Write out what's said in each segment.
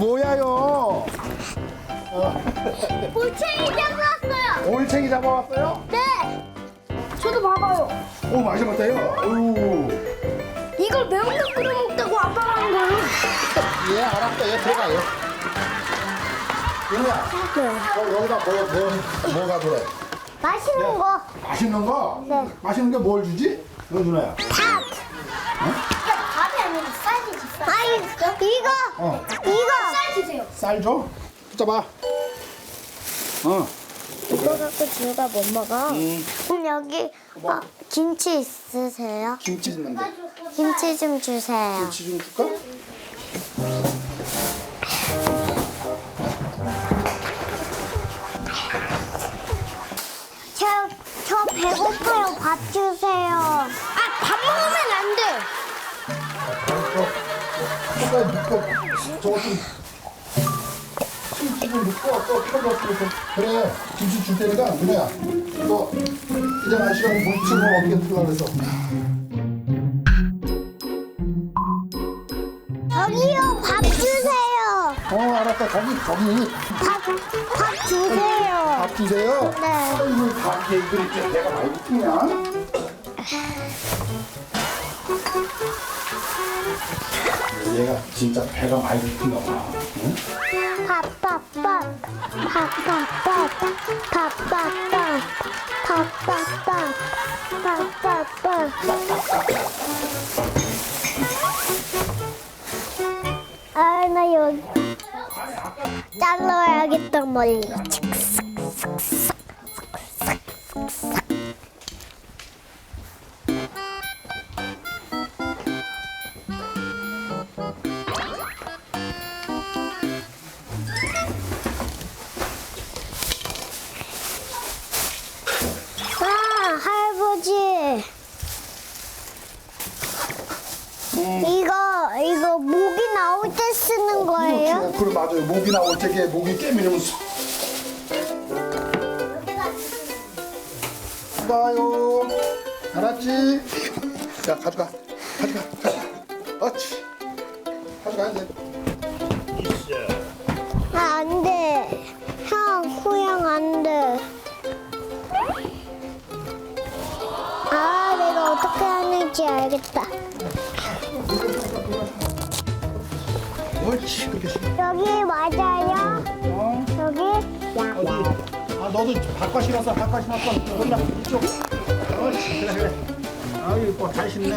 뭐야요? 올챙이 잡았어요. 올챙이 잡아왔어요? 네. 저도 봐봐요. 오, 많이 잡았다요. 어유. 이걸 매운탕 끓여 먹다고 아빠가 한 거예요. 예, 알았어요. 들어가요. 윤우야, 네. 여기다 뭐가 들어? 맛있는 거. 맛있는 거? 네. 맛있는 게 뭘 주지? 윤우야. 밥. 밥이 아니라 쌀 주지. 아니, 이거. 쌀 주세요. 쌀 줘? 붙잡아. 이거 갖고 지우가 못 먹어. 그럼 여기 김치 있으세요? 김치 있는데. 김치 좀 주세요. 김치 좀 줄까? 저 배고파요. 밥 주세요. 밥 먹으면 안 돼. 잠깐 넣고 저거 좀 김치 좀 넣고 또 펴놓고 그래 김치 줄 테니까 누나야 너 이제 날씨가 물 치고 어떻게 들어가 그래서 저기요. 밥 주세요. 알았다 거기 밥 주세요. 밥 주세요. 네. 아이고 밥 얘기를 이렇게 내가 많이 듣냐? 얘가 진짜 배가 많이 고픈가 봐. 응? 아, 나 여기 잘라야겠다 머리. 할아버지. 이거 모기 나올 때 쓰는 거예요? 그래 맞아요. 모기 나올 때 모기 깨미면 가요. 알았지? 야 가져가. 어치. 가져가 이제. 안 돼. 형, 후양 안 돼. 내가 어떻게 하는지 알겠다. 옳지 그렇게 시. 여기 맞아요? 여기? 어디? 너도 바꿔 신었어. 여기다 이쪽. 옳지 그래. 아유 이뻐 잘 신네.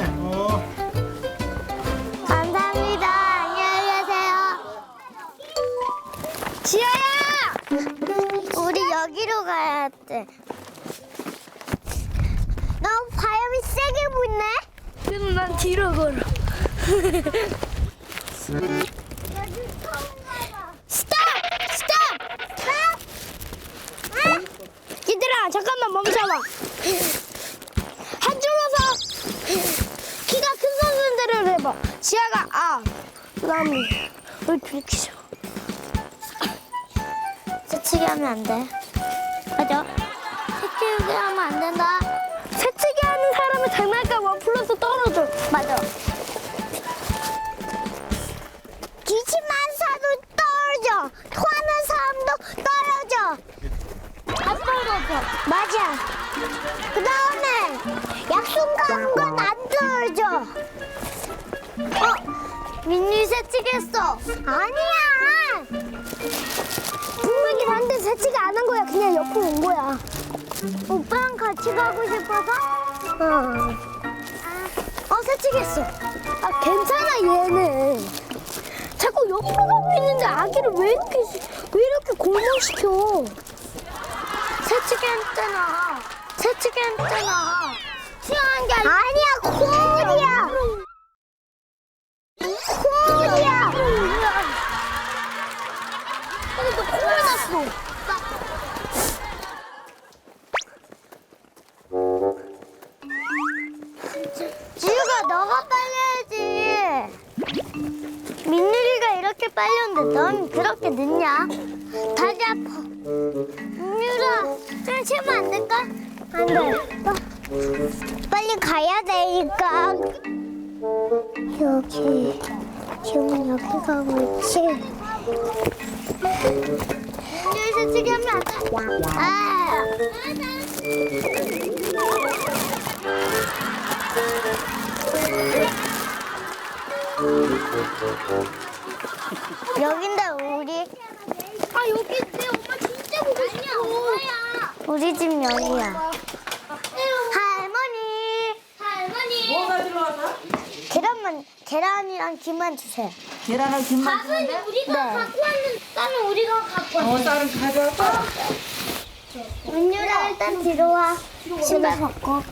감사합니다. 안녕히 계세요. 지아야! 우리 여기로 가야 돼. 너무 바람이 세게 부네? 그럼 난 뒤로 걸어. 스톱! 얘들아, 잠깐만 멈춰봐. 한 줄로 서 키가 큰 선수들을 해봐. 지아가 그다음에 우리 들키죠. 새치기 하면 안 돼. 맞아. 새치기 하면 안 된다. 새치기 하는 사람은 장난감 1+ 떨어져. 맞아. 기침한 사람도 떨어져. 토하는 사람도 떨어져. 다 떨어져. 맞아. 그 다음에 약속 가는 건 안 떨어져. 민율이 새치기 했어. 아니야. 분명히 나한테 새치기 안 한 거야. 그냥 옆으로 온 거야. 오빠랑 같이 가고 싶어서? 새치기 했어. 괜찮아 얘는. 자꾸 옆으로 가고 있는데 아기를 왜 이렇게 공격시켜? 새치기 했잖아. 튀어난 게 아니야. 콧물이야. 근데 너 콧물 났어. 지우가 너가 빨려야지. 민율이가 이렇게 빨렸는데 넌 그렇게 늦냐? 다리 아파. 민율아, 좀 쉬면 안 될까? 안 돼. 빨리 가야 되니까. 여기. 지금 여기 가고 있지? 민율이 새치기 하면 안 돼. 아. 여긴데 우리. 아 여기 내 엄마 진짜 보고 싶어. 엄마야. 우리 집 여기야. 할머니. 뭐 가지러 왔어? 계란이랑 김만 주세요. 계란을 김만 밥은 주는데? 우리가 네. 갖고 왔는 쌀은 우리가 갖고 왔어. 쌀은 가져왔어? 민율아 일단 들어와. 신발 벗고.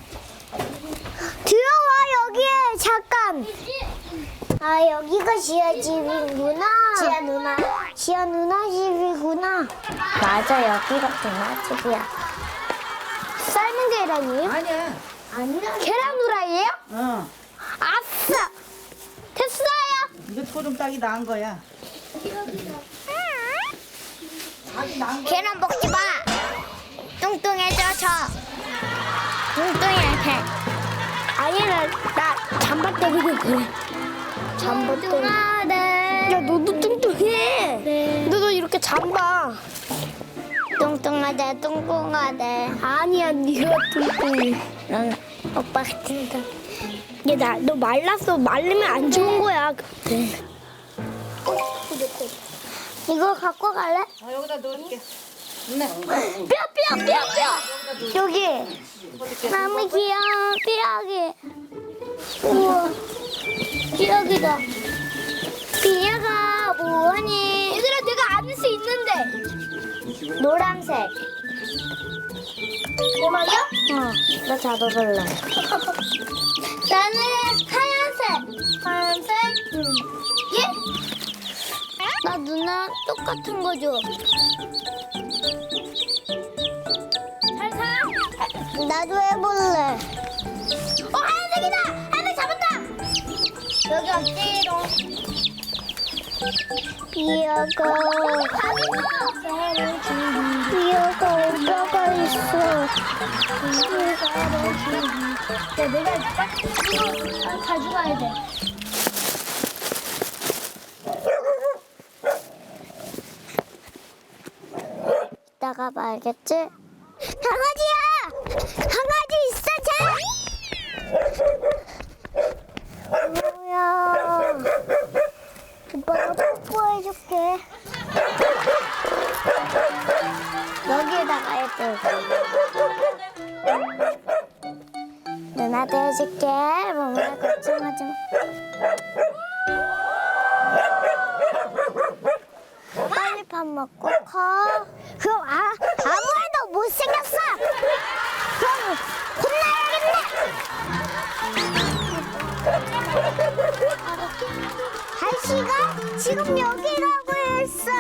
들어와 여기에 잠깐. 아 여기가 지아 집이구나. 지아 누나 집이구나. 맞아 여기가 누나 집이야. 삶은 계란이에요? 아니야. 아니야. 계란 후라이예요? 어. 아싸. 됐어요. 이거 소금 따기 나은 거야. 자기 나은 거야. 계란 먹지 마. 뚱뚱해져서. 뚱뚱해. 아니야 나 잠바 때리고 그래. 잠바 때리고. 야 너도 뚱뚱해. 네. 너도 이렇게 잠바. 뚱뚱하대 뚱뚱하대. 아니야 네가 뚱뚱해. 넌 오빠 같은데. 얘 너 말랐어. 마르면 안 좋은 거야. 그때. 이거 갖고 갈래? 여기다 넣을게. 네. 뼈. 여기. 너무 귀여워. 뼈기. 우와. 뼈기다. 뼈가 뭐하니? 얘들아 내가 안을 수 있는데. 노란색. 내 말이야? 어. 나 잡아볼래. 나는 하얀색. 응. 예? 나 누나랑 똑같은 거 줘. 살살? 나도 해볼래. 하얀색이다! 하얀색 잡았다! 여기 어디로? 비어가 오빠가 있어. 야, 내가 이거 가져가야 돼. 이따가 말겠지? 강아지야! 강아지 있어, 쟤! 뭐야? 오빠가 뽀뽀해줄게. 여기에다가 해줘. 누나도 해줄게. 뭔가 걱정하지 마. 빨리 밥 먹고 커. 그럼 아무래도 못생겼어. 그럼 혼나야겠네. 다시가 지금 여기라고 했어.